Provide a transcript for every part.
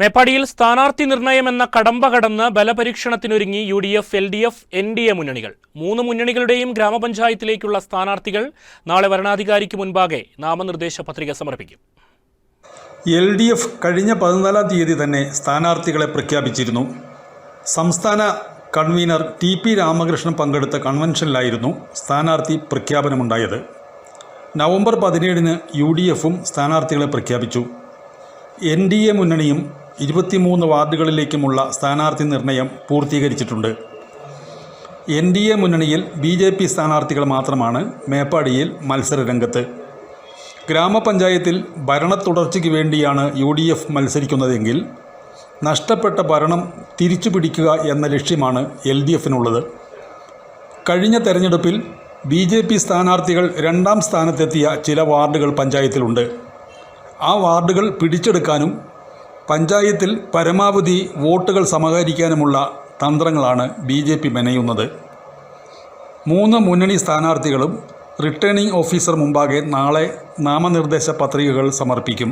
മേപ്പാടിയിൽ സ്ഥാനാർത്ഥി നിർണയമെന്ന കടമ്പ കടന്ന് ബലപരീക്ഷണത്തിനൊരുങ്ങി UDF, LDF, NDA മുന്നണികൾ. മൂന്ന് മുന്നണികളുടെയും ഗ്രാമപഞ്ചായത്തിലേക്കുള്ള സ്ഥാനാർത്ഥികൾ നാളെ വരണാധികാരിക്ക് മുൻപാകെ നാമനിർദ്ദേശ പത്രിക സമർപ്പിക്കും. LDF കഴിഞ്ഞ 14-ാം തീയതി തന്നെ സ്ഥാനാർത്ഥികളെ പ്രഖ്യാപിച്ചിരുന്നു. സംസ്ഥാന കൺവീനർ TP രാമകൃഷ്ണൻ പങ്കെടുത്ത കൺവെൻഷനിലായിരുന്നു സ്ഥാനാർത്ഥി പ്രഖ്യാപനമുണ്ടായത്. നവംബർ 17-ന് UDFും സ്ഥാനാർത്ഥികളെ പ്രഖ്യാപിച്ചു. NDA മുന്നണിയും 23 വാർഡുകളിലേക്കുമുള്ള സ്ഥാനാർത്ഥി നിർണയം പൂർത്തീകരിച്ചിട്ടുണ്ട്. NDA മുന്നണിയിൽ BJP സ്ഥാനാർത്ഥികൾ മാത്രമാണ് മേപ്പാടിയിൽ മത്സരരംഗത്ത്. ഗ്രാമപഞ്ചായത്തിൽ ഭരണ തുടർച്ചയ്ക്ക് വേണ്ടിയാണ് UDF മത്സരിക്കുന്നതെങ്കിൽ നഷ്ടപ്പെട്ട ഭരണം തിരിച്ചുപിടിക്കുക എന്ന ലക്ഷ്യമാണ് LDFനുള്ളത്. കഴിഞ്ഞ തെരഞ്ഞെടുപ്പിൽ BJP സ്ഥാനാർത്ഥികൾ 2ാം സ്ഥാനത്തെത്തിയ ചില വാർഡുകൾ പഞ്ചായത്തിലുണ്ട്. ആ വാർഡുകൾ പിടിച്ചെടുക്കാനും പഞ്ചായത്തിൽ പരമാവധി വോട്ടുകൾ സമാഹരിക്കാനുമുള്ള തന്ത്രങ്ങളാണ് BJP മെനയുന്നത്. 3 മുന്നണി സ്ഥാനാർത്ഥികളും റിട്ടേണിംഗ് ഓഫീസർ മുമ്പാകെ നാളെ നാമനിർദ്ദേശ പത്രികകൾ സമർപ്പിക്കും.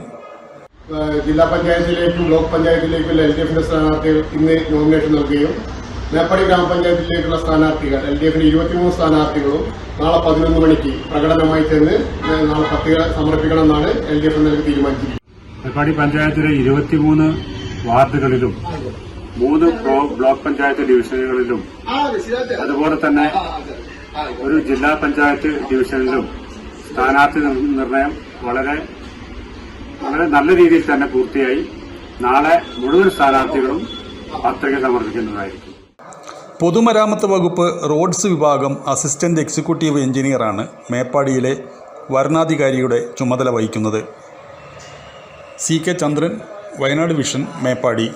ജില്ലാ പഞ്ചായത്തിലേക്കും ബ്ലോക്ക് പഞ്ചായത്തിലേക്കും LDFന്റെ സ്ഥാനാർത്ഥികൾ ഇന്ന് നോമിനേഷൻ നൽകുകയും മേപ്പാടി ഗ്രാമപഞ്ചായത്തിലേക്കുള്ള സ്ഥാനാർത്ഥികൾ LDFന്റെ 23 സ്ഥാനാർത്ഥികളും നാളെ 11 മണിക്ക് പ്രകടനമായി ചെന്ന് നാളെ പത്രിക സമർപ്പിക്കണമെന്നാണ് LDF നൽകി തീരുമാനിച്ചിരിക്കുന്നത്. മേപ്പാടി പഞ്ചായത്തിലെ 23 വാർഡുകളിലും 3 ബ്ലോക്ക് പഞ്ചായത്ത് ഡിവിഷനുകളിലും അതുപോലെ തന്നെ ഒരു ജില്ലാ പഞ്ചായത്ത് ഡിവിഷനിലും സ്ഥാനാർത്ഥി നിർണയം വളരെ നല്ല രീതിയിൽ തന്നെ പൂർത്തിയായി. നാളെ മുഴുവൻ സ്ഥാനാർത്ഥികളും പത്രിക സമർപ്പിക്കുന്നതായിരിക്കും. പൊതുമരാമത്ത് വകുപ്പ് റോഡ്സ് വിഭാഗം അസിസ്റ്റന്റ് എക്സിക്യൂട്ടീവ് എഞ്ചിനീയറാണ് മേപ്പാടിയിലെ വരണാധികാരിയുടെ ചുമതല വഹിക്കുന്നത്. CK ചന്ദ്രൻ, വയനാട് വിഷൻ, മേപ്പാടി.